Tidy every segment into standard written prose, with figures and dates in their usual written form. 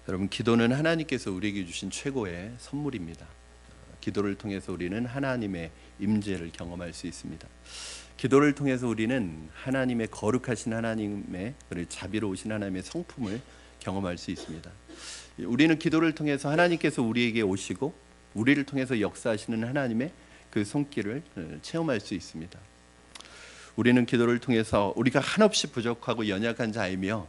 여러분, 기도는 하나님께서 우리에게 주신 최고의 선물입니다. 기도를 통해서 우리는 하나님의 임재를 경험할 수 있습니다. 기도를 통해서 우리는 하나님의 거룩하신 하나님의 그리고 자비로우신 하나님의 성품을 경험할 수 있습니다. 우리는 기도를 통해서 하나님께서 우리에게 오시고 우리를 통해서 역사하시는 하나님의 그 손길을 체험할 수 있습니다. 우리는 기도를 통해서 우리가 한없이 부족하고 연약한 자이며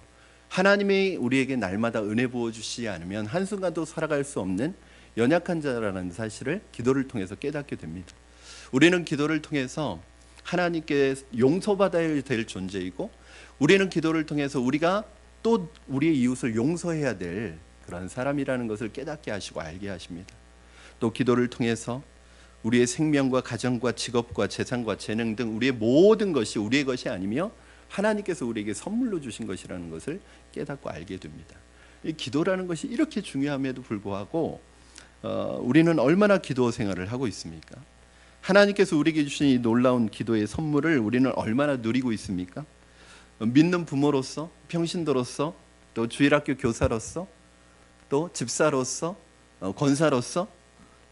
하나님이 우리에게 날마다 은혜 부어주시지 않으면 한순간도 살아갈 수 없는 연약한 자라는 사실을 기도를 통해서 깨닫게 됩니다. 우리는 기도를 통해서 하나님께 용서받아야 될 존재이고, 우리는 기도를 통해서 우리가 또 우리의 이웃을 용서해야 될 그런 사람이라는 것을 깨닫게 하시고 알게 하십니다. 또 기도를 통해서 우리의 생명과 가정과 직업과 재산과 재능 등 우리의 모든 것이 우리의 것이 아니며 하나님께서 우리에게 선물로 주신 것이라는 것을 깨닫고 알게 됩니다. 이 기도라는 것이 이렇게 중요함에도 불구하고 우리는 얼마나 기도 생활을 하고 있습니까? 하나님께서 우리에게 주신 이 놀라운 기도의 선물을 우리는 얼마나 누리고 있습니까? 믿는 부모로서, 평신도로서, 또 주일학교 교사로서, 또 집사로서, 권사로서,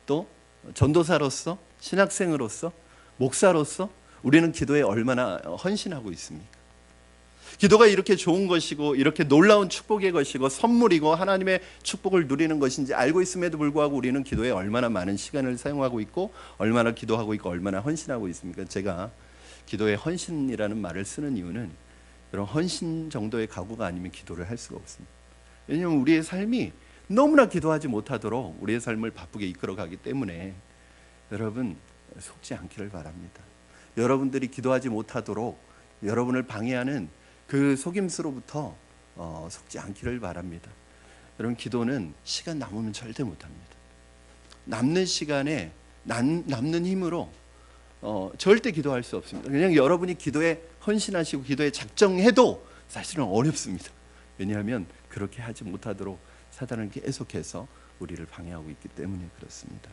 또 전도사로서, 신학생으로서, 목사로서 우리는 기도에 얼마나 헌신하고 있습니까? 기도가 이렇게 좋은 것이고 이렇게 놀라운 축복의 것이고 선물이고 하나님의 축복을 누리는 것인지 알고 있음에도 불구하고 우리는 기도에 얼마나 많은 시간을 사용하고 있고 얼마나 기도하고 있고 얼마나 헌신하고 있습니까? 제가 기도에 헌신이라는 말을 쓰는 이유는 그런 헌신 정도의 각오가 아니면 기도를 할 수가 없습니다. 왜냐하면 우리의 삶이 너무나 기도하지 못하도록 우리의 삶을 바쁘게 이끌어가기 때문에 여러분 속지 않기를 바랍니다. 여러분들이 기도하지 못하도록 여러분을 방해하는 그 속임수로부터 속지 않기를 바랍니다. 여러분, 기도는 시간 남으면 절대 못합니다. 남는 시간에 남는 힘으로 절대 기도할 수 없습니다. 그냥 여러분이 기도에 헌신하시고 기도에 작정해도 사실은 어렵습니다. 왜냐하면 그렇게 하지 못하도록 사단은 계속해서 우리를 방해하고 있기 때문에 그렇습니다.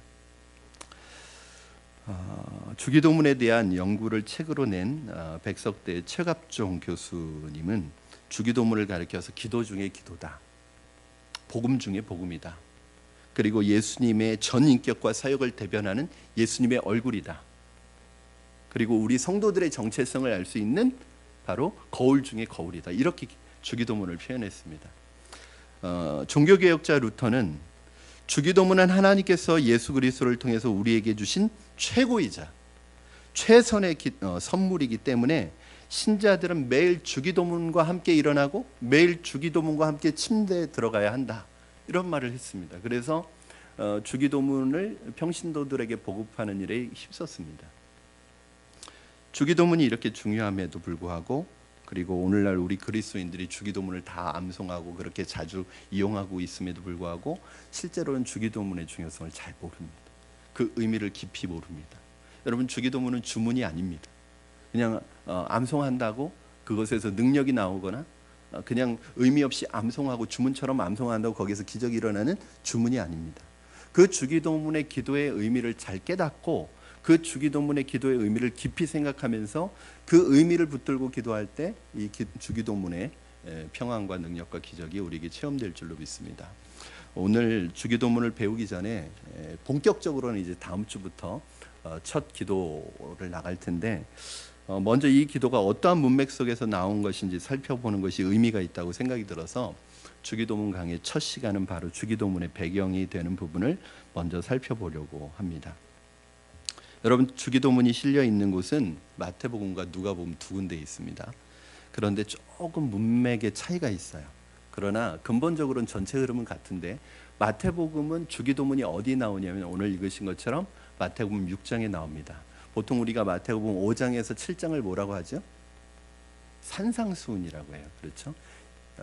주기도문에 대한 연구를 책으로 낸 백석대 최갑종 교수님은 주기도문을 가리켜서 기도 중에 기도다, 복음 중에 복음이다, 그리고 예수님의 전 인격과 사역을 대변하는 예수님의 얼굴이다, 그리고 우리 성도들의 정체성을 알 수 있는 바로 거울 중에 거울이다, 이렇게 주기도문을 표현했습니다. 종교개혁자 루터는 주기도문은 하나님께서 예수 그리스도를 통해서 우리에게 주신 최고이자 최선의 선물이기 때문에 신자들은 매일 주기도문과 함께 일어나고 매일 주기도문과 함께 침대에 들어가야 한다, 이런 말을 했습니다. 그래서 주기도문을 평신도들에게 보급하는 일에 힘썼습니다. 주기도문이 이렇게 중요함에도 불구하고, 그리고 오늘날 우리 그리스도인들이 주기도문을 다 암송하고 그렇게 자주 이용하고 있음에도 불구하고 실제로는 주기도문의 중요성을 잘 모릅니다. 그 의미를 깊이 모릅니다. 여러분, 주기도문은 주문이 아닙니다. 그냥 암송한다고 그것에서 능력이 나오거나 그냥 의미 없이 암송하고 주문처럼 암송한다고 거기서 기적이 일어나는 주문이 아닙니다. 그 주기도문의 기도의 의미를 잘 깨닫고 그 주기도문의 기도의 의미를 깊이 생각하면서 그 의미를 붙들고 기도할 때 이 주기도문의 평안과 능력과 기적이 우리에게 체험될 줄로 믿습니다. 오늘 주기도문을 배우기 전에 본격적으로는 이제 다음 주부터 첫 기도를 나갈 텐데, 먼저 이 기도가 어떠한 문맥 속에서 나온 것인지 살펴보는 것이 의미가 있다고 생각이 들어서 주기도문 강의 첫 시간은 바로 주기도문의 배경이 되는 부분을 먼저 살펴보려고 합니다. 여러분, 주기도문이 실려 있는 곳은 마태복음과 누가복음 두 군데 있습니다. 그런데 조금 문맥의 차이가 있어요. 그러나 근본적으로는 전체 흐름은 같은데, 마태복음은 주기도문이 어디 나오냐면 오늘 읽으신 것처럼 마태복음 6장에 나옵니다. 보통 우리가 마태복음 5장에서 7장을 뭐라고 하죠? 산상수훈이라고 해요. 그렇죠?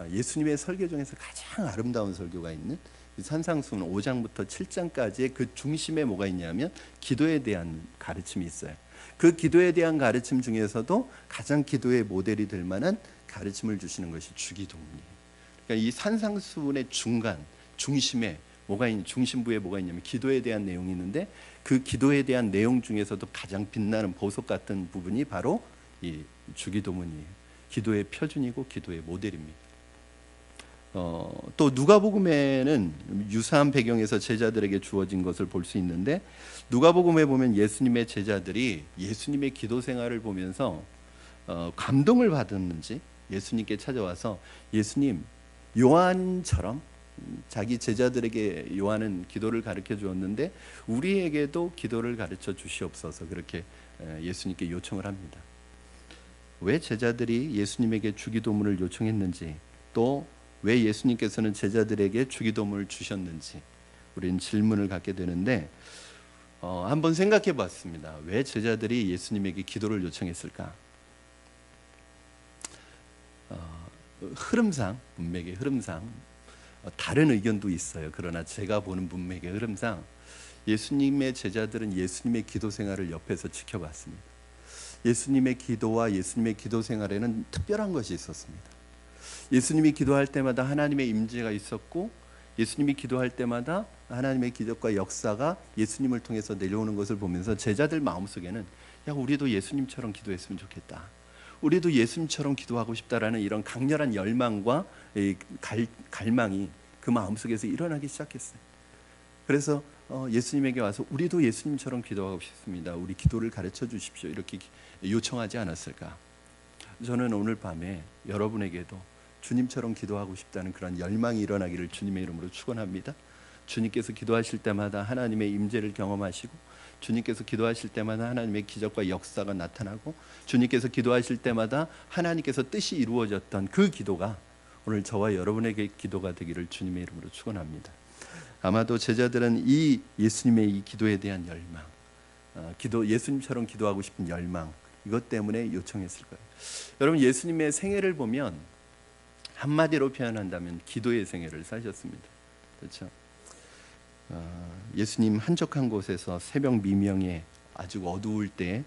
예수님의 설교 중에서 가장 아름다운 설교가 있는 산상수훈 5장부터 7장까지의 그 중심에 뭐가 있냐면 기도에 대한 가르침이 있어요. 그 기도에 대한 가르침 중에서도 가장 기도의 모델이 될 만한 가르침을 주시는 것이 주기도문이에요. 그러니까 이 산상수훈의 중심에 뭐가 중심부에 뭐가 있냐면 기도에 대한 내용이 있는데, 그 기도에 대한 내용 중에서도 가장 빛나는 보석 같은 부분이 바로 이 주기도문이에요. 기도의 표준이고 기도의 모델입니다. 또 누가복음에는 유사한 배경에서 제자들에게 주어진 것을 볼 수 있는데, 누가복음에 보면 예수님의 제자들이 예수님의 기도 생활을 보면서 감동을 받았는지 예수님께 찾아와서, 예수님, 요한처럼 자기 제자들에게 요한은 기도를 가르쳐 주었는데 우리에게도 기도를 가르쳐 주시옵소서, 그렇게 예수님께 요청을 합니다. 왜 제자들이 예수님에게 주기도문을 요청했는지, 또 왜 예수님께서는 제자들에게 주기도문을 주셨는지 우리는 질문을 갖게 되는데, 한번 생각해 봤습니다. 왜 제자들이 예수님에게 기도를 요청했을까? 흐름상, 문맥의 흐름상 다른 의견도 있어요. 그러나 제가 보는 문맥의 흐름상 예수님의 제자들은 예수님의 기도 생활을 옆에서 지켜봤습니다. 예수님의 기도와 예수님의 기도 생활에는 특별한 것이 있었습니다. 예수님이 기도할 때마다 하나님의 임재가 있었고, 예수님이 기도할 때마다 하나님의 기적과 역사가 예수님을 통해서 내려오는 것을 보면서 제자들 마음속에는, 야, 우리도 예수님처럼 기도했으면 좋겠다, 우리도 예수님처럼 기도하고 싶다라는 이런 강렬한 열망과 갈망이 그 마음속에서 일어나기 시작했어요. 그래서 예수님에게 와서 우리도 예수님처럼 기도하고 싶습니다, 우리 기도를 가르쳐 주십시오, 이렇게 요청하지 않았을까? 저는 오늘 밤에 여러분에게도 주님처럼 기도하고 싶다는 그런 열망이 일어나기를 주님의 이름으로 축원합니다. 주님께서 기도하실 때마다 하나님의 임재를 경험하시고, 주님께서 기도하실 때마다 하나님의 기적과 역사가 나타나고, 주님께서 기도하실 때마다 하나님께서 뜻이 이루어졌던 그 기도가 오늘 저와 여러분에게 기도가 되기를 주님의 이름으로 축원합니다. 아마도 제자들은 이 예수님의 이 기도에 대한 열망, 예수님처럼 기도하고 싶은 열망, 이것 때문에 요청했을 거예요. 여러분, 예수님의 생애를 보면 한마디로 표현한다면 기도의 생애를 사셨습니다. 그렇죠? 예수님 한적한 곳에서 새벽 미명에 아주 어두울 때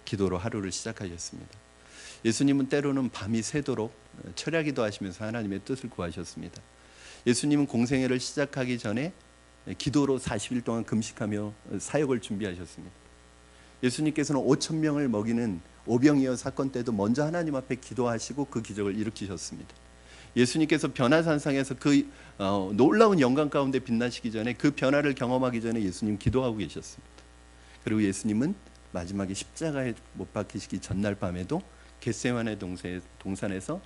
기도로 하루를 시작하셨습니다. 예수님은 때로는 밤이 새도록 철야기도 하시면서 하나님의 뜻을 구하셨습니다. 예수님은 공생애를 시작하기 전에 기도로 40일 동안 금식하며 사역을 준비하셨습니다. 예수님께서는 5천 명을 먹이는 오병이어 사건 때도 먼저 하나님 앞에 기도하시고 그 기적을 일으키셨습니다. 예수님께서 변화산상에서 그 놀라운 영광 가운데 빛나시기 전에, 그 변화를 경험하기 전에 예수님 기도하고 계셨습니다. 그리고 예수님은 마지막에 십자가에 못 박히시기 전날 밤에도 겟세마네 동산에서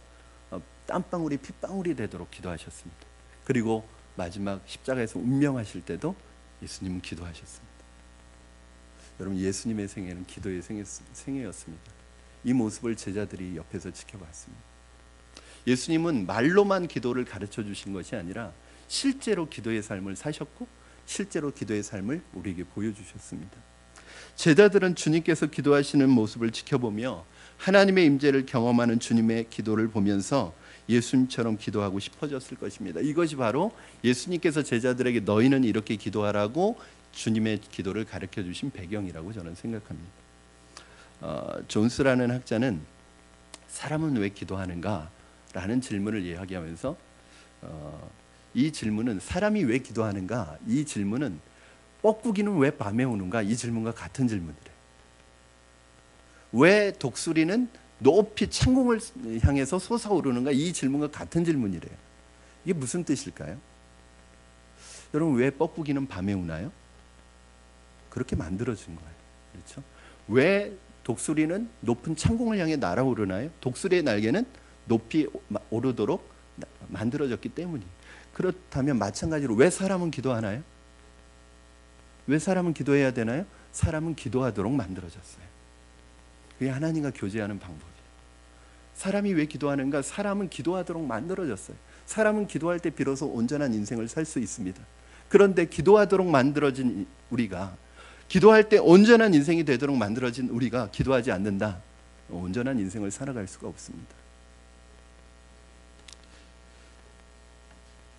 땀방울이 핏방울이 되도록 기도하셨습니다. 그리고 마지막 십자가에서 운명하실 때도 예수님은 기도하셨습니다. 여러분, 예수님의 생애는 기도의 생애였습니다. 이 모습을 제자들이 옆에서 지켜봤습니다. 예수님은 말로만 기도를 가르쳐 주신 것이 아니라 실제로 기도의 삶을 사셨고, 실제로 기도의 삶을 우리에게 보여주셨습니다. 제자들은 주님께서 기도하시는 모습을 지켜보며 하나님의 임재를 경험하는 주님의 기도를 보면서 예수님처럼 기도하고 싶어졌을 것입니다. 이것이 바로 예수님께서 제자들에게 너희는 이렇게 기도하라고 주님의 기도를 가르쳐 주신 배경이라고 저는 생각합니다. 존스라는 학자는 사람은 왜 기도하는가? 라는 질문을 이야기하면서 이 질문은, 사람이 왜 기도하는가? 이 질문은 뻐꾸기는 왜 밤에 우는가? 이 질문과 같은 질문이래요. 왜 독수리는 높이 창공을 향해서 솟아오르는가? 이 질문과 같은 질문이래요. 이게 무슨 뜻일까요? 여러분, 왜 뻐꾸기는 밤에 우나요? 그렇게 만들어진 거예요. 그렇죠? 왜 독수리는 높은 창공을 향해 날아오르나요? 독수리의 날개는 높이 오르도록 만들어졌기 때문이에요. 그렇다면 마찬가지로 왜 사람은 기도하나요? 왜 사람은 기도해야 되나요? 사람은 기도하도록 만들어졌어요. 그게 하나님과 교제하는 방법이에요. 사람이 왜 기도하는가? 사람은 기도하도록 만들어졌어요. 사람은 기도할 때 비로소 온전한 인생을 살 수 있습니다. 그런데 기도하도록 만들어진 우리가, 기도할 때 온전한 인생이 되도록 만들어진 우리가 기도하지 않는다, 온전한 인생을 살아갈 수가 없습니다.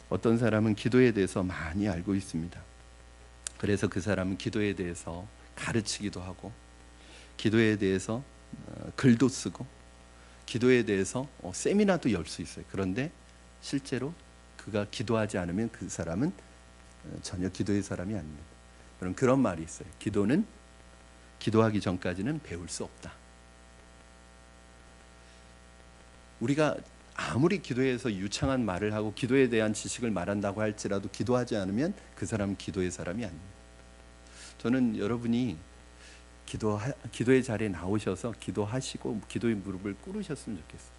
어떤 사람은 기도에 대해서 많이 알고 있습니다. 그래서 그 사람은 기도에 대해서 가르치기도 하고, 기도에 대해서 글도 쓰고, 기도에 대해서 세미나도 열 수 있어요. 그런데 실제로 그가 기도하지 않으면 그 사람은 전혀 기도의 사람이 아닙니다. 그런 말이 있어요. 기도는 기도하기 전까지는 배울 수 없다. 우리가 아무리 기도에서 유창한 말을 하고 기도에 대한 지식을 말한다고 할지라도 기도하지 않으면 그 사람은 기도의 사람이 아닙니다. 저는 여러분이 기도의 자리에 나오셔서 기도하시고 기도의 무릎을 꿇으셨으면 좋겠어요.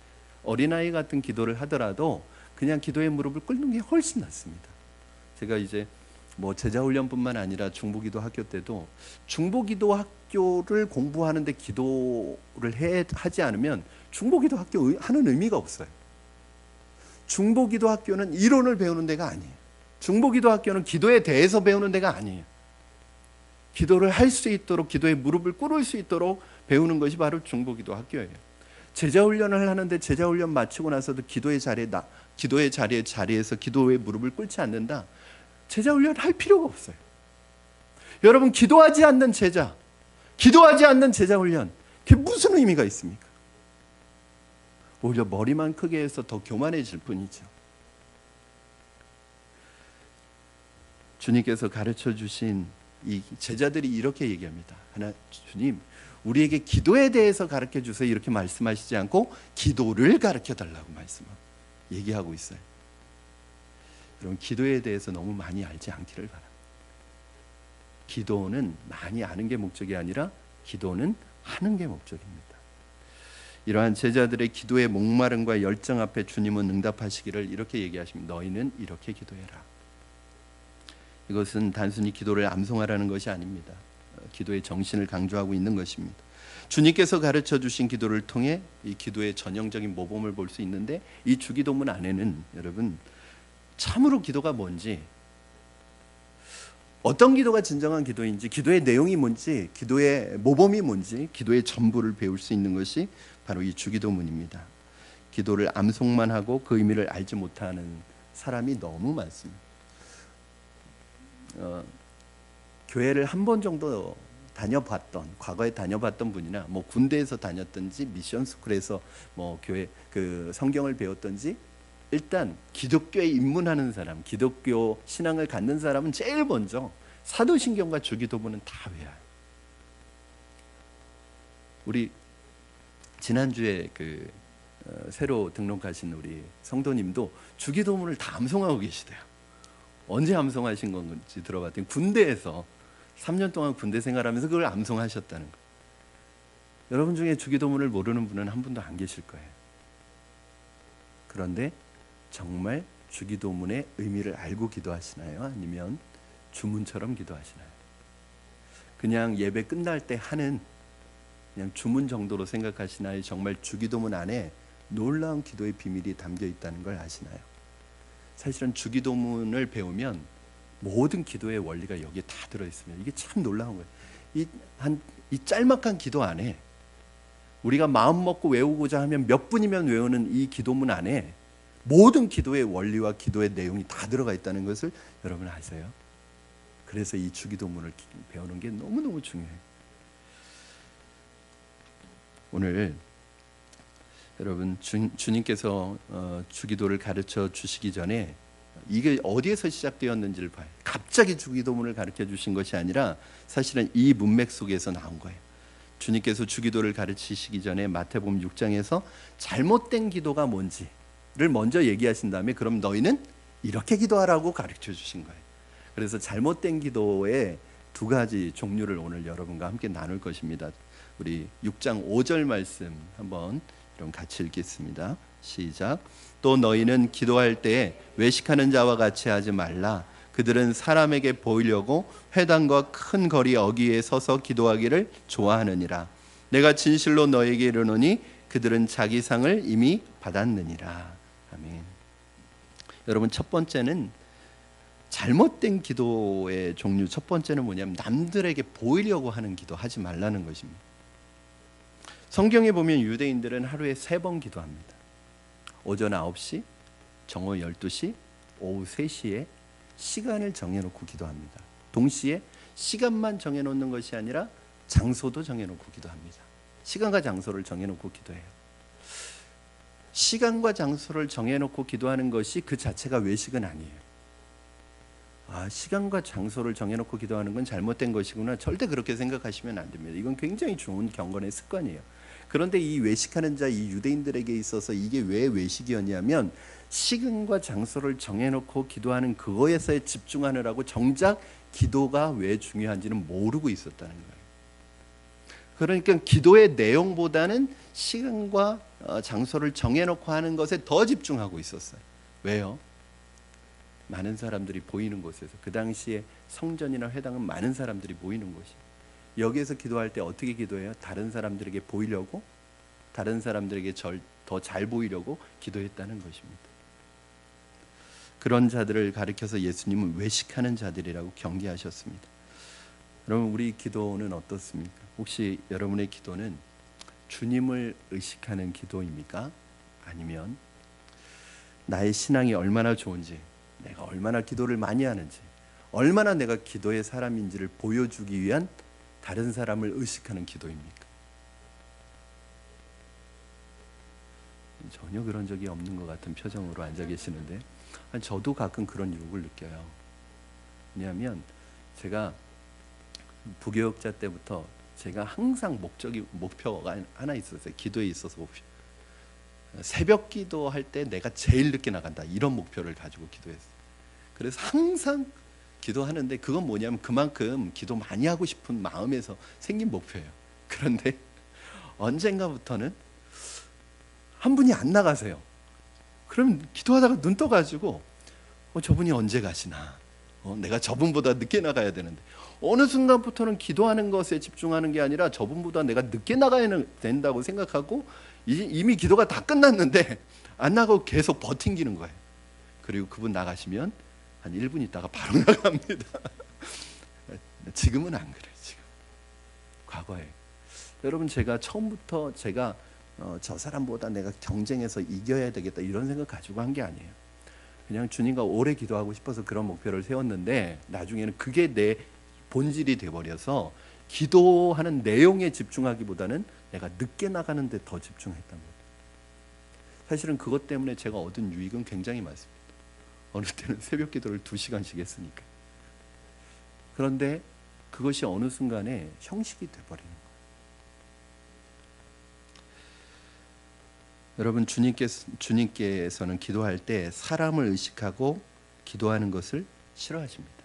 어린아이 같은 기도를 하더라도 그냥 기도의 무릎을 꿇는 게 훨씬 낫습니다. 제가 이제 뭐 제자훈련뿐만 아니라 중보기도 학교 때도 중보기도 학교를 공부하는데 기도를 하지 않으면 중보기도 학교 하는 의미가 없어요. 중보기도 학교는 이론을 배우는 데가 아니에요. 중보기도 학교는 기도에 대해서 배우는 데가 아니에요. 기도를 할 수 있도록 기도의 무릎을 꿇을 수 있도록 배우는 것이 바로 중보기도 학교예요. 제자훈련을 하는데 제자훈련 마치고 나서도 기도의 자리에서 기도의 무릎을 꿇지 않는다. 제자훈련 할 필요가 없어요. 여러분, 기도하지 않는 제자훈련, 그게 무슨 의미가 있습니까? 오히려 머리만 크게 해서 더 교만해질 뿐이죠. 주님께서 가르쳐 주신 이 제자들이 이렇게 얘기합니다. 주님, 우리에게 기도에 대해서 가르쳐 주세요. 이렇게 말씀하시지 않고 기도를 가르쳐 달라고 얘기하고 있어요. 여러분, 기도에 대해서 너무 많이 알지 않기를 바랍니다. 기도는 많이 아는 게 목적이 아니라 기도는 하는 게 목적입니다. 이러한 제자들의 기도의 목마름과 열정 앞에 주님은 응답하시기를 이렇게 얘기하십니다. 너희는 이렇게 기도해라. 이것은 단순히 기도를 암송하라는 것이 아닙니다. 기도의 정신을 강조하고 있는 것입니다. 주님께서 가르쳐 주신 기도를 통해 이 기도의 전형적인 모범을 볼 수 있는데, 이 주기도문 안에는 여러분, 참으로 기도가 뭔지, 어떤 기도가 진정한 기도인지, 기도의 내용이 뭔지, 기도의 모범이 뭔지, 기도의 전부를 배울 수 있는 것이 바로 이 주기도문입니다. 기도를 암송만 하고 그 의미를 알지 못하는 사람이 너무 많습니다. 교회를 한 번 정도 과거에 다녀봤던 분이나 뭐 군대에서 다녔든지 미션 스쿨에서 뭐 교회 성경을 배웠든지, 일단 기독교에 입문하는 사람, 기독교 신앙을 갖는 사람은 제일 먼저 사도신경과 주기도문은 다 외워요. 우리 지난주에 새로 등록하신 우리 성도님도 주기도문을 다 암송하고 계시대요. 언제 암송하신 건지 들어봤더니 군대에서 3년 동안 군대 생활하면서 그걸 암송하셨다는 거예요. 여러분 중에 주기도문을 모르는 분은 한 분도 안 계실 거예요. 그런데 정말 주기도문의 의미를 알고 기도하시나요? 아니면 주문처럼 기도하시나요? 그냥 예배 끝날 때 하는 그냥 주문 정도로 생각하시나요? 정말 주기도문 안에 놀라운 기도의 비밀이 담겨 있다는 걸 아시나요? 사실은 주기도문을 배우면 모든 기도의 원리가 여기에 다 들어있습니다. 이게 참 놀라운 거예요. 이 짤막한 기도 안에, 우리가 마음 먹고 외우고자 하면 몇 분이면 외우는 이 기도문 안에 모든 기도의 원리와 기도의 내용이 다 들어가 있다는 것을 여러분 아세요? 그래서 이 주기도문을 배우는 게 너무너무 중요해요. 오늘 여러분, 주님께서 주기도를 가르쳐 주시기 전에 이게 어디에서 시작되었는지를 봐요. 갑자기 주기도문을 가르쳐 주신 것이 아니라 사실은 이 문맥 속에서 나온 거예요. 주님께서 주기도를 가르치시기 전에 마태복음 6장에서 잘못된 기도가 뭔지를 먼저 얘기하신 다음에, 그럼 너희는 이렇게 기도하라고 가르쳐 주신 거예요. 그래서 잘못된 기도의 두 가지 종류를 오늘 여러분과 함께 나눌 것입니다. 우리 6장 5절 말씀 한번 그럼 같이 읽겠습니다. 시작. 또 너희는 기도할 때에 외식하는 자와 같이 하지 말라. 그들은 사람에게 보이려고 회당과 큰 거리 어귀에 서서 기도하기를 좋아하느니라. 내가 진실로 너희에게 이르노니 그들은 자기 상을 이미 받았느니라. 아멘. 여러분, 첫 번째는 잘못된 기도의 종류, 첫 번째는 뭐냐면 남들에게 보이려고 하는 기도 하지 말라는 것입니다. 성경에 보면 유대인들은 하루에 3번 기도합니다. 오전 9시, 정오 12시, 오후 3시에 시간을 정해놓고 기도합니다. 동시에 시간만 정해놓는 것이 아니라 장소도 정해놓고 기도합니다. 시간과 장소를 정해놓고 기도해요. 시간과 장소를 정해놓고 기도하는 것이 그 자체가 외식은 아니에요. 시간과 장소를 정해놓고 기도하는 건 잘못된 것이구나, 절대 그렇게 생각하시면 안 됩니다. 이건 굉장히 좋은 경건의 습관이에요. 그런데 이 외식하는 자, 이 유대인들에게 있어서 이게 왜 외식이었냐면 시간과 장소를 정해놓고 기도하는 그거에서 집중하느라고 정작 기도가 왜 중요한지는 모르고 있었다는 거예요. 그러니까 기도의 내용보다는 시간과 장소를 정해놓고 하는 것에 더 집중하고 있었어요. 왜요? 많은 사람들이 보이는 곳에서, 그 당시에 성전이나 회당은 많은 사람들이 모이는 곳이, 여기에서 기도할 때 어떻게 기도해요? 다른 사람들에게 보이려고, 다른 사람들에게 더 잘 보이려고 기도했다는 것입니다. 그런 자들을 가리켜서 예수님은 외식하는 자들이라고 경계하셨습니다. 여러분, 우리 기도는 어떻습니까? 혹시 여러분의 기도는 주님을 의식하는 기도입니까? 아니면 나의 신앙이 얼마나 좋은지, 내가 얼마나 기도를 많이 하는지, 얼마나 내가 기도의 사람인지를 보여주기 위한 다른 사람을 의식하는 기도입니까? 전혀 그런 적이 없는 것 같은 표정으로 앉아 계시는데, 저도 가끔 그런 유혹을 느껴요. 왜냐하면 제가 부교육자 때부터 제가 항상 목표가 하나 있었어요. 기도에 있어서 목표. 새벽 기도할 때 내가 제일 늦게 나간다, 이런 목표를 가지고 기도했어요. 그래서 항상 기도하는데, 그건 뭐냐면 그만큼 기도 많이 하고 싶은 마음에서 생긴 목표예요. 그런데 언젠가부터는 한 분이 안 나가세요. 그럼 기도하다가 눈 떠가지고 저분이 언제 가시나, 내가 저분보다 늦게 나가야 되는데, 어느 순간부터는 기도하는 것에 집중하는 게 아니라 저분보다 내가 늦게 나가야 된다고 생각하고 이미 기도가 다 끝났는데 안 나가고 계속 버팅기는 거예요. 그리고 그분 나가시면 한 1분 있다가 바로 나갑니다. 지금은 안 그래요. 지금 과거에 여러분, 제가 처음부터 저 사람보다 내가 경쟁해서 이겨야 되겠다 이런 생각 가지고 한 게 아니에요. 그냥 주님과 오래 기도하고 싶어서 그런 목표를 세웠는데, 나중에는 그게 내 본질이 돼버려서 기도하는 내용에 집중하기보다는 내가 늦게 나가는 데 더 집중했단 말이에요. 사실은 그것 때문에 제가 얻은 유익은 굉장히 많습니다. 어느 때는 새벽 기도를 2시간씩 했으니까. 그런데 그것이 어느 순간에 형식이 돼버리는 거예요. 여러분, 주님께서는 기도할 때 사람을 의식하고 기도하는 것을 싫어하십니다.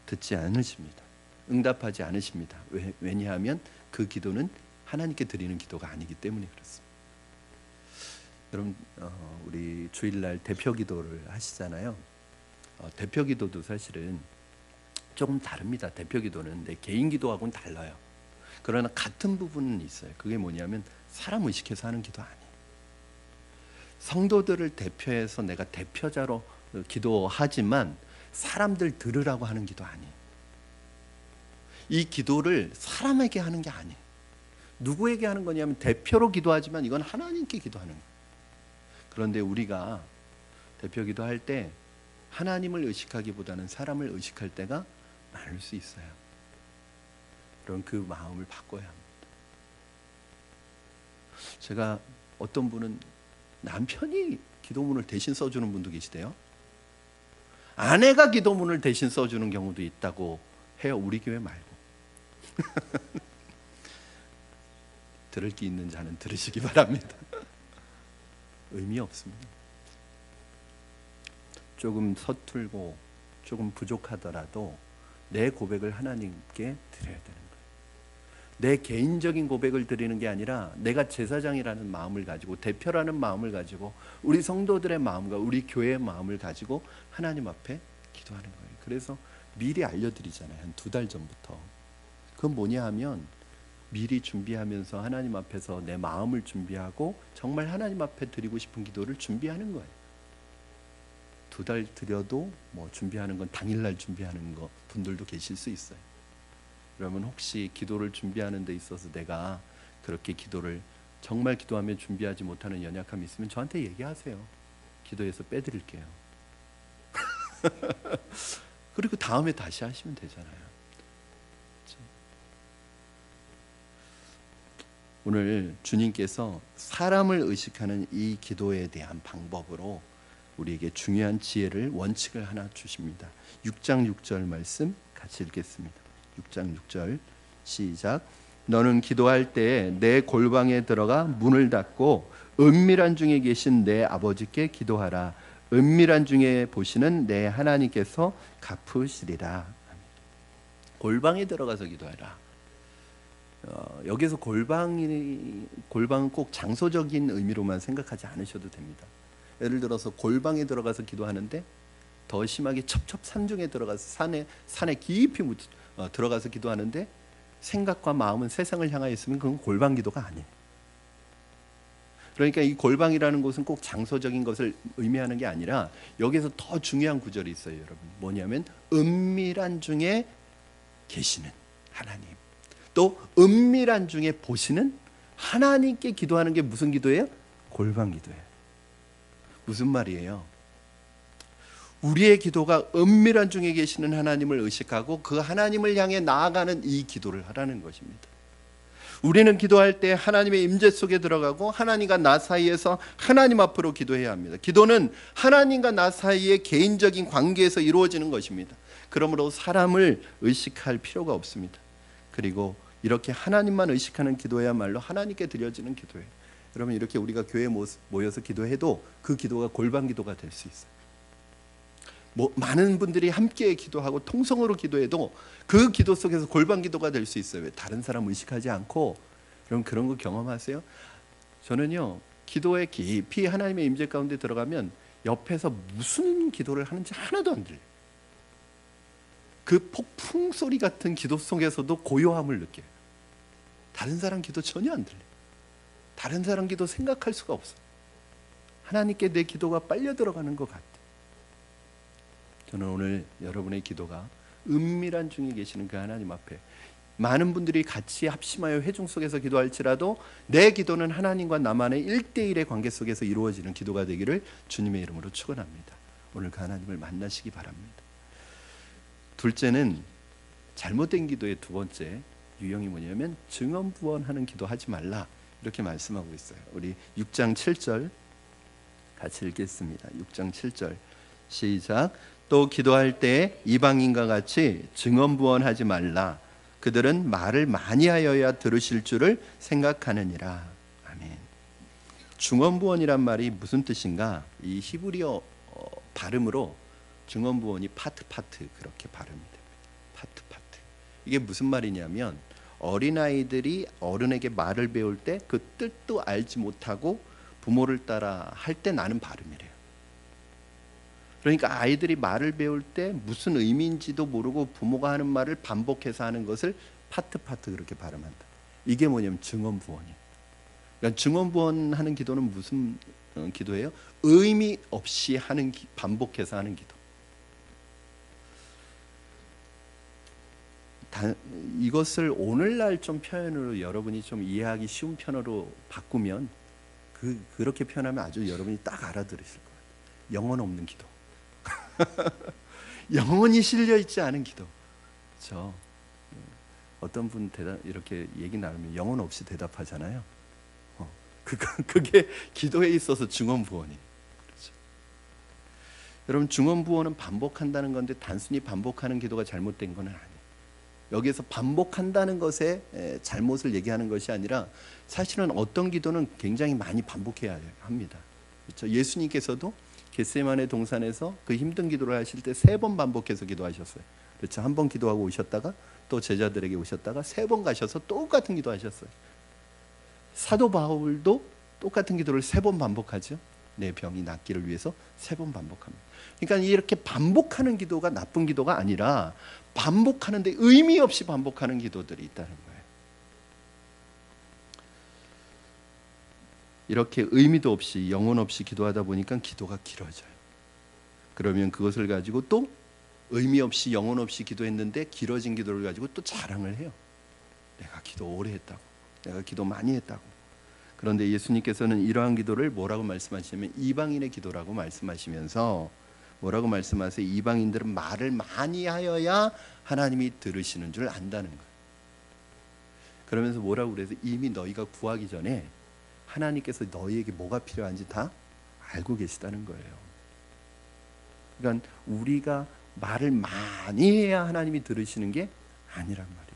듣지 않으십니다. 응답하지 않으십니다. 왜냐하면 그 기도는 하나님께 드리는 기도가 아니기 때문에 그렇습니다. 여러분, 우리 주일날 대표 기도를 하시잖아요. 대표 기도도 사실은 조금 다릅니다. 대표 기도는 내 개인 기도하고는 달라요. 그러나 같은 부분은 있어요. 그게 뭐냐면 사람 의식해서 하는 기도 아니에요. 성도들을 대표해서 내가 대표자로 기도하지만 사람들 들으라고 하는 기도 아니에요. 이 기도를 사람에게 하는 게 아니에요. 누구에게 하는 거냐면 대표로 기도하지만 이건 하나님께 기도하는 거예요. 그런데 우리가 대표 기도할 때 하나님을 의식하기보다는 사람을 의식할 때가 많을 수 있어요. 그럼 그 마음을 바꿔야 합니다. 제가 어떤 분은 남편이 기도문을 대신 써주는 분도 계시대요. 아내가 기도문을 대신 써주는 경우도 있다고 해요. 우리 교회 말고. 들을 게 있는 자는 들으시기 바랍니다. 의미 없습니다. 조금 서툴고 조금 부족하더라도 내 고백을 하나님께 드려야 되는 거예요. 내 개인적인 고백을 드리는 게 아니라 내가 제사장이라는 마음을 가지고, 대표라는 마음을 가지고, 우리 성도들의 마음과 우리 교회의 마음을 가지고 하나님 앞에 기도하는 거예요. 그래서 미리 알려드리잖아요. 한 2달 전부터. 그건 뭐냐 하면 미리 준비하면서 하나님 앞에서 내 마음을 준비하고 정말 하나님 앞에 드리고 싶은 기도를 준비하는 거예요. 2달 드려도 뭐 준비하는 건 당일날 준비하는 거 분들도 계실 수 있어요. 그러면 혹시 기도를 준비하는 데 있어서 내가 그렇게 기도를 정말 기도하면 준비하지 못하는 연약함이 있으면 저한테 얘기하세요. 기도해서 빼드릴게요. 그리고 다음에 다시 하시면 되잖아요. 오늘 주님께서 사람을 의식하는 이 기도에 대한 방법으로 우리에게 중요한 지혜를, 원칙을 하나 주십니다. 6장 6절 말씀 같이 읽겠습니다. 6장 6절 시작. 너는 기도할 때 내 골방에 들어가 문을 닫고 은밀한 중에 계신 내 아버지께 기도하라. 은밀한 중에 보시는 내 하나님께서 갚으시리라. 골방에 들어가서 기도하라. 여기서 골방은 꼭 장소적인 의미로만 생각하지 않으셔도 됩니다. 예를 들어서 골방에 들어가서 기도하는데 더 심하게 첩첩산중에 들어가서 산에 깊이 들어가서 기도하는데 생각과 마음은 세상을 향하여 있으면 그건 골방 기도가 아니에요. 그러니까 이 골방이라는 곳은 꼭 장소적인 것을 의미하는 게 아니라 여기서 더 중요한 구절이 있어요, 여러분. 뭐냐면 은밀한 중에 계시는 하나님, 또 은밀한 중에 보시는 하나님께 기도하는 게 무슨 기도예요? 골방 기도예요. 무슨 말이에요? 우리의 기도가 은밀한 중에 계시는 하나님을 의식하고 그 하나님을 향해 나아가는 이 기도를 하라는 것입니다. 우리는 기도할 때 하나님의 임재 속에 들어가고 하나님과 나 사이에서 하나님 앞으로 기도해야 합니다. 기도는 하나님과 나 사이의 개인적인 관계에서 이루어지는 것입니다. 그러므로 사람을 의식할 필요가 없습니다. 그리고 이렇게 하나님만 의식하는 기도야말로 하나님께 드려지는 기도예요. 여러분, 이렇게 우리가 교회에 모여서 기도해도 그 기도가 골방 기도가 될 수 있어요. 많은 분들이 함께 기도하고 통성으로 기도해도 그 기도 속에서 골방 기도가 될 수 있어요. 왜? 다른 사람 의식하지 않고. 여러분, 그런 거 경험하세요? 저는요, 기도에 깊이 하나님의 임재 가운데 들어가면 옆에서 무슨 기도를 하는지 하나도 안 들려요. 그 폭풍 소리 같은 기도 속에서도 고요함을 느껴요. 다른 사람 기도 전혀 안 들려요. 다른 사람 기도 생각할 수가 없어요. 하나님께 내 기도가 빨려 들어가는 것 같아요. 저는 오늘 여러분의 기도가 은밀한 중에 계시는 그 하나님 앞에, 많은 분들이 같이 합심하여 회중 속에서 기도할지라도 내 기도는 하나님과 나만의 1대1의 관계 속에서 이루어지는 기도가 되기를 주님의 이름으로 축원합니다. 오늘 그 하나님을 만나시기 바랍니다. 둘째는 잘못된 기도의 두 번째 유형이 뭐냐면 증언부언하는 기도하지 말라, 이렇게 말씀하고 있어요. 우리 6장 7절 같이 읽겠습니다. 6장 7절 시작. 또 기도할 때 이방인과 같이 증언부언하지 말라. 그들은 말을 많이 하여야 들으실 줄을 생각하느니라. 아멘. 증언부언이란 말이 무슨 뜻인가? 이 히브리어 발음으로 증언부언이 파트 그렇게 발음이 됩니다. 파트. 이게 무슨 말이냐면 어린아이들이 어른에게 말을 배울 때 그 뜻도 알지 못하고 부모를 따라 할 때 나는 발음이래요. 그러니까 아이들이 말을 배울 때 무슨 의미인지도 모르고 부모가 하는 말을 반복해서 하는 것을 파트 그렇게 발음한다. 이게 뭐냐면 증언부언이에요. 그러니까 증언부언하는 기도는 무슨 기도예요? 의미 없이 하는 반복해서 하는 기도. 이것을 오늘날 좀 표현으로 여러분이 좀 이해하기 쉬운 표현으로 바꾸면 그렇게 표현하면 아주 여러분이 딱 알아들으실 거예요. 영혼 없는 기도. 영혼이 실려 있지 않은 기도. 그렇죠? 어떤 분 이렇게 얘기 나누면 영혼 없이 대답하잖아요. 그게 기도에 있어서 증언부언이. 그렇죠? 여러분, 증언부언은 반복한다는 건데 단순히 반복하는 기도가 잘못된 건 아니에요. 여기에서 반복한다는 것에 잘못을 얘기하는 것이 아니라 사실은 어떤 기도는 굉장히 많이 반복해야 합니다. 그렇죠? 예수님께서도 겟세마네 동산에서 그 힘든 기도를 하실 때 3번 반복해서 기도하셨어요. 그렇죠? 한 번 기도하고 오셨다가 또 제자들에게 오셨다가 3번 가셔서 똑같은 기도하셨어요. 사도 바울도 똑같은 기도를 3번 반복하죠. 내 병이 낫기를 위해서 3번 반복합니다. 그러니까 이렇게 반복하는 기도가 나쁜 기도가 아니라 반복하는데 의미 없이 반복하는 기도들이 있다는 거예요. 이렇게 의미도 없이 영혼 없이 기도하다 보니까 기도가 길어져요. 그러면 그것을 가지고 또 의미 없이 영혼 없이 기도했는데 길어진 기도를 가지고 또 자랑을 해요. 내가 기도 오래 했다고, 내가 기도 많이 했다고. 그런데 예수님께서는 이러한 기도를 뭐라고 말씀하시냐면 이방인의 기도라고 말씀하시면서 뭐라고 말씀하세요? 이방인들은 말을 많이 하여야 하나님이 들으시는 줄 안다는 거예요. 그러면서 뭐라고 그래서 이미 너희가 구하기 전에 하나님께서 너희에게 뭐가 필요한지 다 알고 계시다는 거예요. 그러니까 우리가 말을 많이 해야 하나님이 들으시는 게 아니란 말이에요.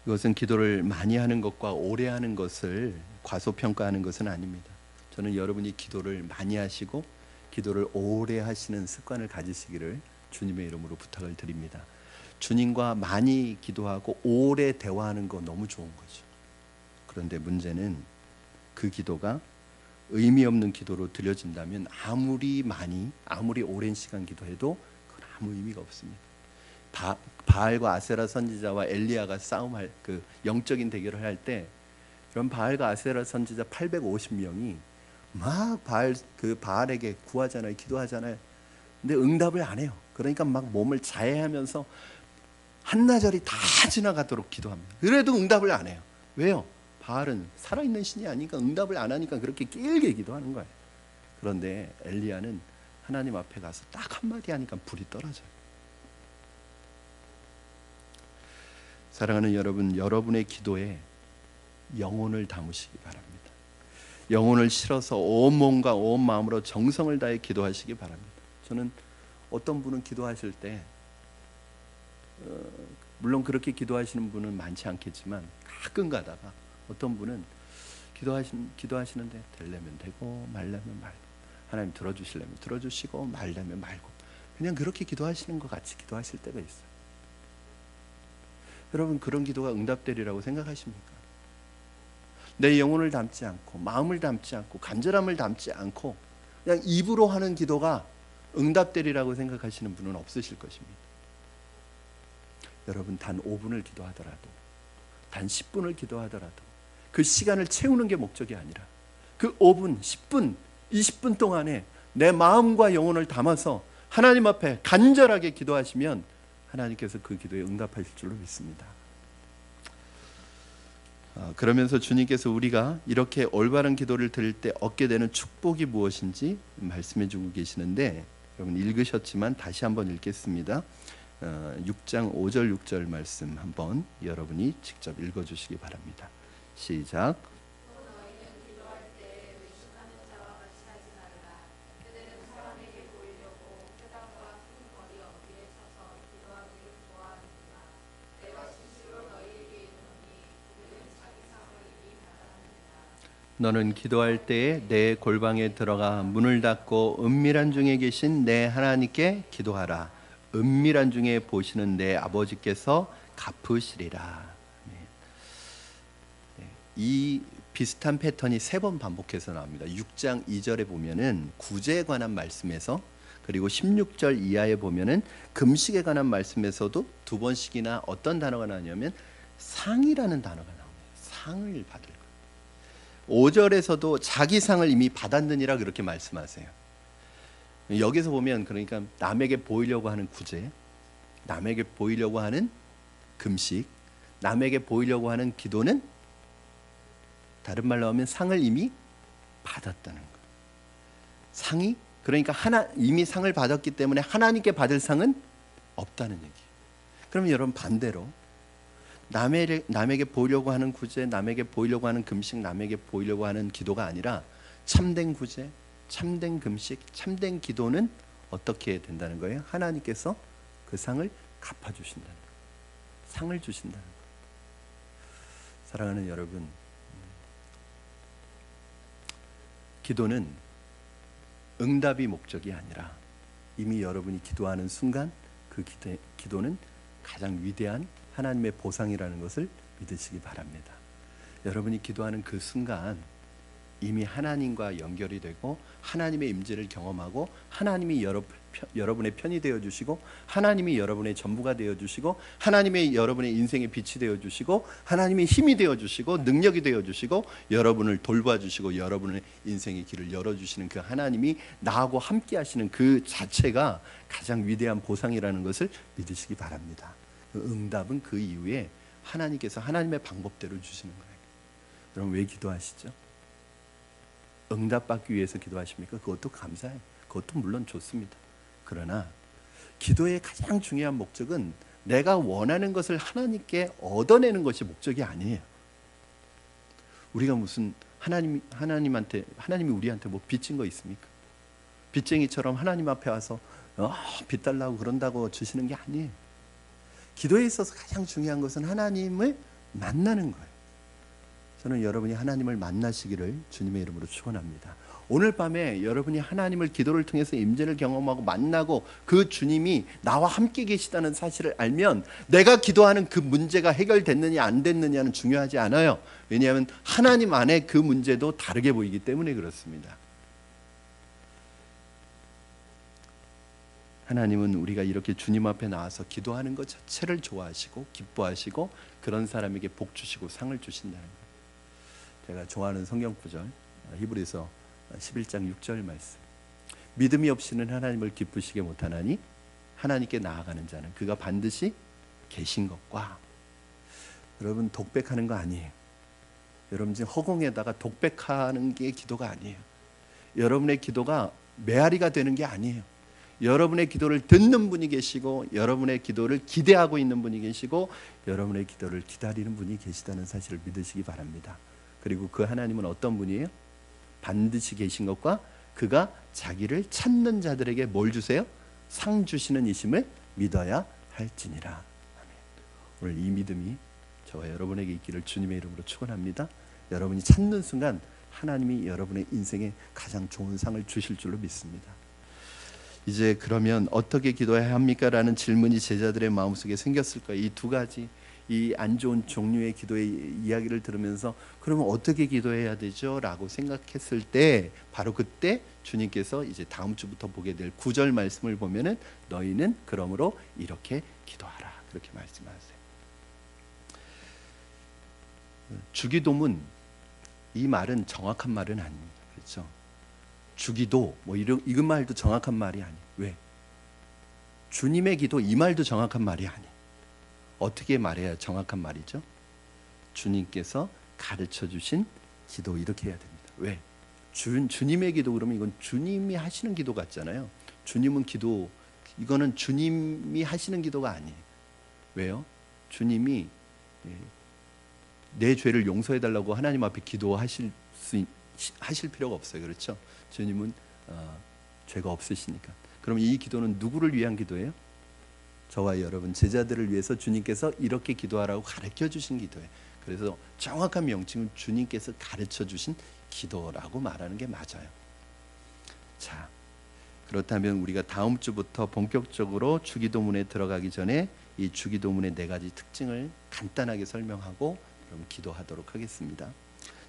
이것은 기도를 많이 하는 것과 오래 하는 것을 과소평가하는 것은 아닙니다. 저는 여러분이 기도를 많이 하시고 기도를 오래 하시는 습관을 가지시기를 주님의 이름으로 부탁을 드립니다. 주님과 많이 기도하고 오래 대화하는 거 너무 좋은 거죠. 그런데 문제는 그 기도가 의미 없는 기도로 들려진다면 아무리 많이 아무리 오랜 시간 기도해도 그건 아무 의미가 없습니다. 바알과 아세라 선지자와 엘리야가 싸움할 그 영적인 대결을 할 때 그런 바알과 아세라 선지자 850명이 막 바알에게 구하잖아요. 기도하잖아요. 근데 응답을 안 해요. 그러니까 막 몸을 자해하면서 한나절이 다 지나가도록 기도합니다. 그래도 응답을 안 해요. 왜요? 바알은 살아있는 신이 아니니까 응답을 안 하니까 그렇게 길게 기도하는 거예요. 그런데 엘리야는 하나님 앞에 가서 딱 한마디 하니까 불이 떨어져요. 사랑하는 여러분, 여러분의 기도에 영혼을 담으시기 바랍니다. 영혼을 실어서 온 몸과 온 마음으로 정성을 다해 기도하시기 바랍니다. 저는 어떤 분은 기도하실 때 물론 그렇게 기도하시는 분은 많지 않겠지만 가끔 가다가 어떤 분은 기도하시는데 되려면 되고 말려면 말고 하나님 들어주시려면 들어주시고 말려면 말고 그냥 그렇게 기도하시는 것 같이 기도하실 때가 있어요. 여러분 그런 기도가 응답되리라고 생각하십니까? 내 영혼을 담지 않고 마음을 담지 않고 간절함을 담지 않고 그냥 입으로 하는 기도가 응답되리라고 생각하시는 분은 없으실 것입니다. 여러분 단 5분을 기도하더라도 단 10분을 기도하더라도 그 시간을 채우는 게 목적이 아니라 그 5분, 10분, 20분 동안에 내 마음과 영혼을 담아서 하나님 앞에 간절하게 기도하시면 하나님께서 그 기도에 응답하실 줄로 믿습니다. 그러면서 주님께서 우리가 이렇게 올바른 기도를 드릴 때 얻게 되는 축복이 무엇인지 말씀해 주고 계시는데 여러분 읽으셨지만 다시 한번 읽겠습니다. 6장 5절 6절 말씀 한번 여러분이 직접 읽어주시기 바랍니다. 시작. 너는 기도할 때에 내 골방에 들어가 문을 닫고 은밀한 중에 계신 내 하나님께 기도하라. 은밀한 중에 보시는 내 아버지께서 갚으시리라. 이 비슷한 패턴이 3번 반복해서 나옵니다. 6장 2절에 보면은 구제에 관한 말씀에서 그리고 16절 이하에 보면은 금식에 관한 말씀에서도 2번씩이나 어떤 단어가 나오냐면 상이라는 단어가 나옵니다. 상을 받을 것. 5절에서도 자기 상을 이미 받았느니라 그렇게 말씀하세요. 여기서 보면 그러니까 남에게 보이려고 하는 구제, 남에게 보이려고 하는 금식, 남에게 보이려고 하는 기도는 다른 말로 하면 상을 이미 받았다는 거예요. 상이 그러니까 이미 상을 받았기 때문에 하나님께 받을 상은 없다는 얘기예요. 그러면 여러분 반대로 남에게 보이려고 하는 구제, 남에게 보이려고 하는 금식, 남에게 보이려고 하는 기도가 아니라 참된 구제, 참된 금식, 참된 기도는 어떻게 된다는 거예요? 하나님께서 그 상을 갚아주신다는 거예요. 상을 주신다는 거예요. 사랑하는 여러분, 기도는 응답이 목적이 아니라 이미 여러분이 기도하는 순간 그 기도는 가장 위대한 하나님의 보상이라는 것을 믿으시기 바랍니다. 여러분이 기도하는 그 순간 이미 하나님과 연결이 되고 하나님의 임재를 경험하고 하나님이 여러분의 편이 되어주시고 하나님이 여러분의 전부가 되어주시고 하나님의 여러분의 인생의 빛이 되어주시고 하나님의 힘이 되어주시고 능력이 되어주시고 여러분을 돌봐주시고 여러분의 인생의 길을 열어주시는 그 하나님이 나하고 함께 하시는 그 자체가 가장 위대한 보상이라는 것을 믿으시기 바랍니다. 응답은 그 이후에 하나님께서 하나님의 방법대로 주시는 거예요. 여러분 왜 기도하시죠? 응답받기 위해서 기도하십니까? 그것도 감사해요. 그것도 물론 좋습니다. 그러나 기도의 가장 중요한 목적은 내가 원하는 것을 하나님께 얻어내는 것이 목적이 아니에요. 우리가 무슨 하나님이 우리한테 뭐 빚진 거 있습니까? 빚쟁이처럼 하나님 앞에 와서 빚 달라고 그런다고 주시는 게 아니에요. 기도에 있어서 가장 중요한 것은 하나님을 만나는 거예요. 저는 여러분이 하나님을 만나시기를 주님의 이름으로 축원합니다. 오늘 밤에 여러분이 하나님을 기도를 통해서 임재를 경험하고 만나고 그 주님이 나와 함께 계시다는 사실을 알면 내가 기도하는 그 문제가 해결됐느냐 안 됐느냐는 중요하지 않아요. 왜냐하면 하나님 안에 그 문제도 다르게 보이기 때문에 그렇습니다. 하나님은 우리가 이렇게 주님 앞에 나와서 기도하는 것 자체를 좋아하시고 기뻐하시고 그런 사람에게 복 주시고 상을 주신다는 거예요. 제가 좋아하는 성경 구절 히브리서 11장 6절 말씀. 믿음이 없이는 하나님을 기쁘시게 못하나니 하나님께 나아가는 자는 그가 반드시 계신 것과. 여러분 독백하는 거 아니에요. 여러분 지금 허공에다가 독백하는 게 기도가 아니에요. 여러분의 기도가 메아리가 되는 게 아니에요. 여러분의 기도를 듣는 분이 계시고 여러분의 기도를 기대하고 있는 분이 계시고 여러분의 기도를 기다리는 분이 계시다는 사실을 믿으시기 바랍니다. 그리고 그 하나님은 어떤 분이에요? 반드시 계신 것과 그가 자기를 찾는 자들에게 뭘 주세요? 상 주시는 이심을 믿어야 할지니라. 아멘. 오늘 이 믿음이 저와 여러분에게 있기를 주님의 이름으로 축원합니다. 여러분이 찾는 순간 하나님이 여러분의 인생에 가장 좋은 상을 주실 줄로 믿습니다. 이제 그러면 어떻게 기도해야 합니까? 라는 질문이 제자들의 마음속에 생겼을 거예요. 이 두 가지 이 안 좋은 종류의 기도의 이야기를 들으면서 그러면 어떻게 기도해야 되죠? 라고 생각했을 때 바로 그때 주님께서 이제 다음 주부터 보게 될 9절 말씀을 보면은 너희는 그러므로 이렇게 기도하라 그렇게 말씀하세요. 주기도문 이 말은 정확한 말은 아닙니다. 그렇죠? 주기도 뭐 이 말도 정확한 말이 아니에요. 왜? 주님의 기도 이 말도 정확한 말이 아니에요. 어떻게 말해야 정확한 말이죠? 주님께서 가르쳐 주신 기도 이렇게 해야 됩니다. 왜? 주님의 기도 그러면 이건 주님이 하시는 기도 같잖아요. 주님은 기도 이거는 주님이 하시는 기도가 아니에요. 왜요? 주님이 내 죄를 용서해 달라고 하나님 앞에 기도하실 필요가 없어요. 그렇죠? 주님은 죄가 없으시니까. 그럼 이 기도는 누구를 위한 기도예요? 저와 여러분 제자들을 위해서 주님께서 이렇게 기도하라고 가르쳐 주신 기도예요. 그래서 정확한 명칭은 주님께서 가르쳐 주신 기도라고 말하는 게 맞아요. 자, 그렇다면 우리가 다음 주부터 본격적으로 주기도문에 들어가기 전에 이 주기도문의 4가지 특징을 간단하게 설명하고 그럼 기도하도록 하겠습니다.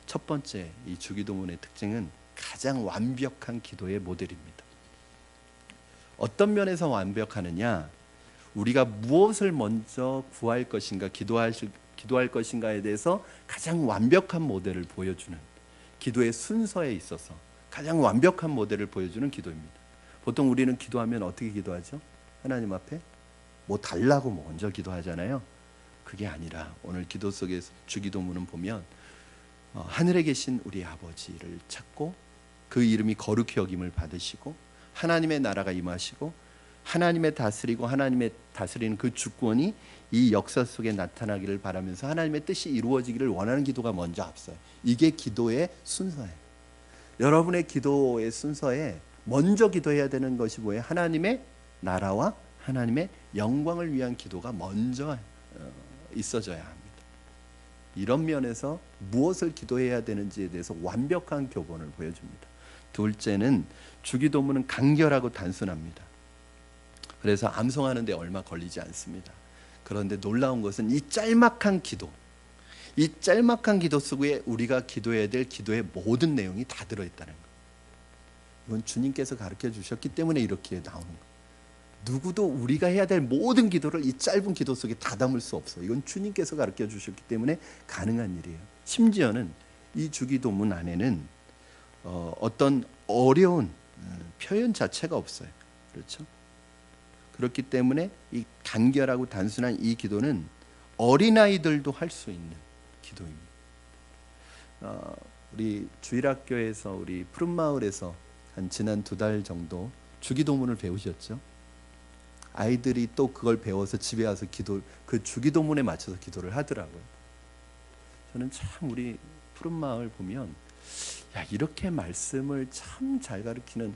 첫 번째, 이 주기도문의 특징은 가장 완벽한 기도의 모델입니다. 어떤 면에서 완벽하느냐? 우리가 무엇을 먼저 구할 것인가, 기도할 것인가에 대해서 가장 완벽한 모델을 보여주는 기도의 순서에 있어서 가장 완벽한 모델을 보여주는 기도입니다. 보통 우리는 기도하면 어떻게 기도하죠? 하나님 앞에 뭐 달라고 먼저 기도하잖아요. 그게 아니라 오늘 기도 속에서 주기도문은 보면 하늘에 계신 우리 아버지를 찾고 그 이름이 거룩히 여김을 받으시고 하나님의 나라가 임하시고 하나님의 다스리고 하나님의 다스리는 그 주권이 이 역사 속에 나타나기를 바라면서 하나님의 뜻이 이루어지기를 원하는 기도가 먼저 앞서요. 이게 기도의 순서예요. 여러분의 기도의 순서에 먼저 기도해야 되는 것이 뭐예요? 하나님의 나라와 하나님의 영광을 위한 기도가 먼저 있어져야 합니다. 이런 면에서 무엇을 기도해야 되는지에 대해서 완벽한 교본을 보여줍니다. 둘째는 주기도문은 간결하고 단순합니다. 그래서 암송하는 데 얼마 걸리지 않습니다. 그런데 놀라운 것은 이 짤막한 기도, 이 짤막한 기도 속에 우리가 기도해야 될 기도의 모든 내용이 다 들어있다는 거예요. 이건 주님께서 가르쳐 주셨기 때문에 이렇게 나오는 거예요. 누구도 우리가 해야 될 모든 기도를 이 짧은 기도 속에 다 담을 수 없어요. 이건 주님께서 가르쳐 주셨기 때문에 가능한 일이에요. 심지어는 이 주기도문 안에는 어떤 어려운 표현 자체가 없어요. 그렇죠? 그렇기 때문에 이 간결하고 단순한 이 기도는 어린아이들도 할 수 있는 기도입니다. 우리 주일학교에서 우리 푸른마을에서 한 지난 2달 정도 주기도문을 배우셨죠? 아이들이 또 그걸 배워서 집에 와서 그 주기도문에 맞춰서 기도를 하더라고요. 저는 참 우리 푸른마을 보면 야, 이렇게 말씀을 참 잘 가르치는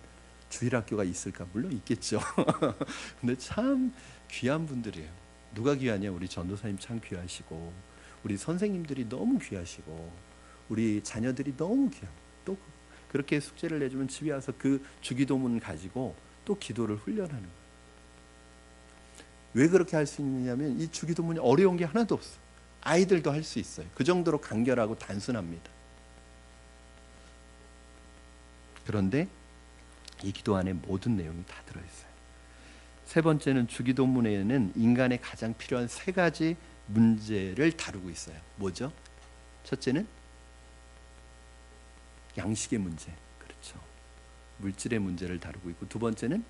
주일학교가 있을까? 물론 있겠죠. 근데 참 귀한 분들이에요. 누가 귀하냐? 우리 전도사님 참 귀하시고 우리 선생님들이 너무 귀하시고 우리 자녀들이 너무 귀하고 또 그렇게 숙제를 내주면 집에 와서 그 주기도문 가지고 또 기도를 훈련하는 거예요. 왜 그렇게 할 수 있느냐면 이 주기도문이 어려운 게 하나도 없어. 아이들도 할 수 있어요. 그 정도로 간결하고 단순합니다. 그런데 이 기도 안에 모든 내용이 다 들어있어요. 세 번째는 주기도문에는 인간에 가장 필요한 세 가지 문제를 다루고 있어요. 뭐죠? 첫째는 양식의 문제, 그렇죠. 물질의 문제를 다루고 있고, 두 번째는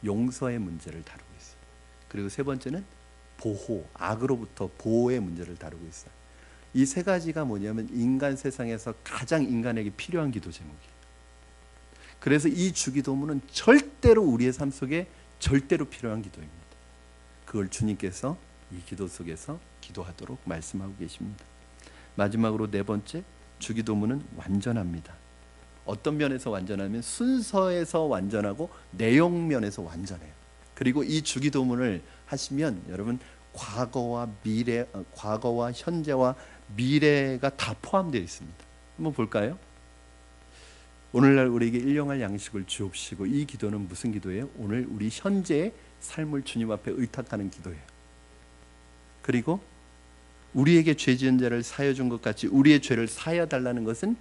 용서의 문제를 다루고 있어요. 그리고 세 번째는 보호, 악으로부터 보호의 문제를 다루고 있어요. 이 세 가지가 뭐냐면 인간 세상에서 가장 인간에게 필요한 기도 제목이에요. 그래서 이 주기도문은 절대로 우리의 삶 속에 절대로 필요한 기도입니다. 그걸 주님께서 이 기도 속에서 기도하도록 말씀하고 계십니다. 마지막으로 네 번째, 주기도문은 완전합니다. 어떤 면에서 완전하면 순서에서 완전하고 내용 면에서 완전해요. 그리고 이 주기도문을 하시면 여러분 과거와 미래, 과거와 현재와 미래가 다 포함되어 있습니다. 한번 볼까요? 오늘날 우리에게 일용할 양식을 주옵시고, 이 기도는 무슨 기도예요? 오늘 우리 현재의 삶을 주님 앞에 의탁하는 기도예요. 그리고 우리에게 죄 지은 자를 사여 준 것 같이 우리의 죄를 사여 달라는 것은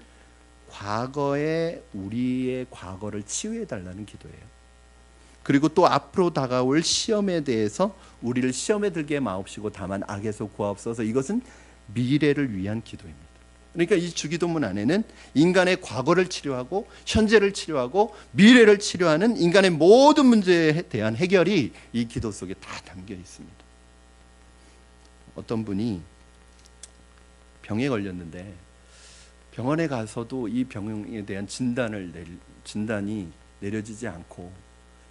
과거에 우리의 과거를 치유해 달라는 기도예요. 그리고 또 앞으로 다가올 시험에 대해서 우리를 시험에 들게 마옵시고 다만 악에서 구하옵소서, 이것은 미래를 위한 기도입니다. 그러니까 이 주기도문 안에는 인간의 과거를 치료하고 현재를 치료하고 미래를 치료하는 인간의 모든 문제에 대한 해결이 이 기도 속에 다 담겨 있습니다. 어떤 분이 병에 걸렸는데 병원에 가서도 이 병에 대한 진단이 내려지지 않고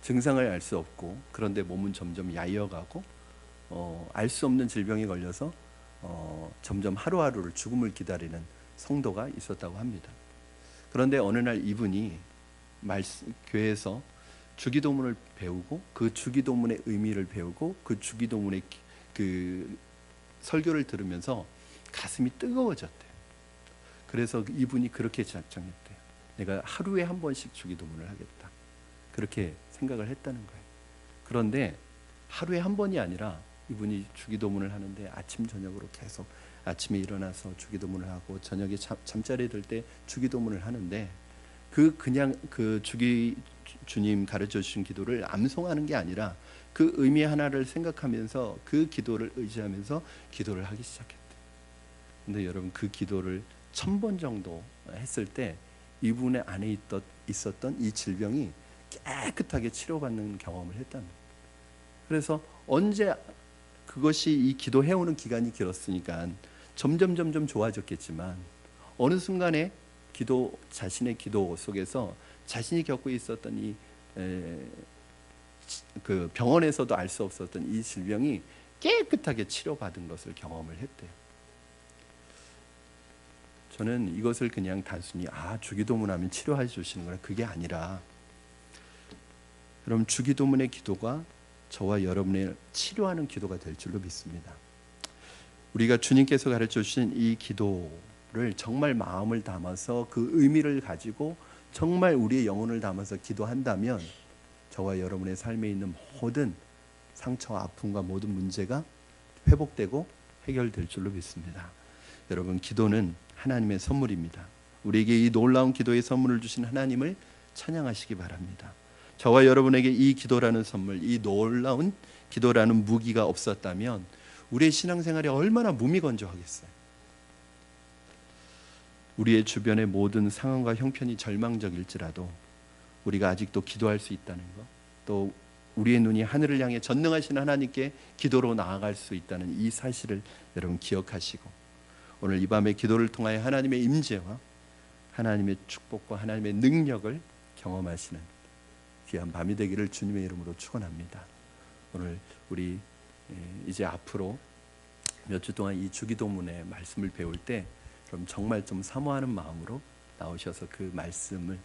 증상을 알 수 없고, 그런데 몸은 점점 야위어가고 알 수 없는 질병에 걸려서 점점 하루하루를 죽음을 기다리는 성도가 있었다고 합니다. 그런데 어느 날 이분이 교회에서 주기도문을 배우고 그 주기도문의 의미를 배우고 그 주기도문의 그 설교를 들으면서 가슴이 뜨거워졌대요. 그래서 이분이 그렇게 작정했대요. 내가 하루에 한 번씩 주기도문을 하겠다. 그렇게 생각을 했다는 거예요. 그런데 하루에 한 번이 아니라 이분이 주기도문을 하는데 아침 저녁으로 계속 아침에 일어나서 주기도문을 하고 저녁에 잠자리에 들 때 주기도문을 하는데 그냥 그 주님 가르쳐 주신 기도를 암송하는 게 아니라 그 의미 하나를 생각하면서 그 기도를 의지하면서 기도를 하기 시작했대요. 근데 여러분, 그 기도를 1000번 정도 했을 때 이분의 안에 있었던 이 질병이 깨끗하게 치료받는 경험을 했다는 거예요. 그래서 언제 그것이 이 기도해오는 기간이 길었으니까 점점 좋아졌겠지만 어느 순간에 자신의 기도 속에서 자신이 겪고 있었던 그 병원에서도 알 수 없었던 이 질병이 깨끗하게 치료받은 것을 경험을 했대요. 저는 이것을 그냥 단순히 주기도문 하면 치료해 주시는 거라, 그게 아니라 그럼 주기도문의 기도가 저와 여러분의 치료하는 기도가 될 줄로 믿습니다. 우리가 주님께서 가르쳐 주신 이 기도를 정말 마음을 담아서 그 의미를 가지고 정말 우리의 영혼을 담아서 기도한다면 저와 여러분의 삶에 있는 모든 상처와 아픔과 모든 문제가 회복되고 해결될 줄로 믿습니다. 여러분, 기도는 하나님의 선물입니다. 우리에게 이 놀라운 기도의 선물을 주신 하나님을 찬양하시기 바랍니다. 저와 여러분에게 이 기도라는 선물, 이 놀라운 기도라는 무기가 없었다면 우리의 신앙생활이 얼마나 무미건조하겠어요. 우리의 주변의 모든 상황과 형편이 절망적일지라도 우리가 아직도 기도할 수 있다는 것, 또 우리의 눈이 하늘을 향해 전능하신 하나님께 기도로 나아갈 수 있다는 이 사실을 여러분 기억하시고, 오늘 이 밤에 기도를 통하여 하나님의 임재와 하나님의 축복과 하나님의 능력을 경험하시는 귀한 밤이 되기를 주님의 이름으로 축원합니다. 오늘 우리 이제 앞으로 몇 주 동안 이 주기도문의 말씀을 배울 때 그럼 정말 좀 사모하는 마음으로 나오셔서 그 말씀을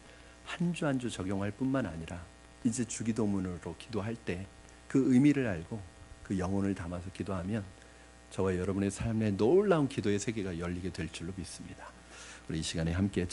한 주 한 주 적용할 뿐만 아니라 이제 주기도문으로 기도할 때 그 의미를 알고 그 영혼을 담아서 기도하면 저와 여러분의 삶에 놀라운 기도의 세계가 열리게 될 줄로 믿습니다. 우리 이 시간에 함께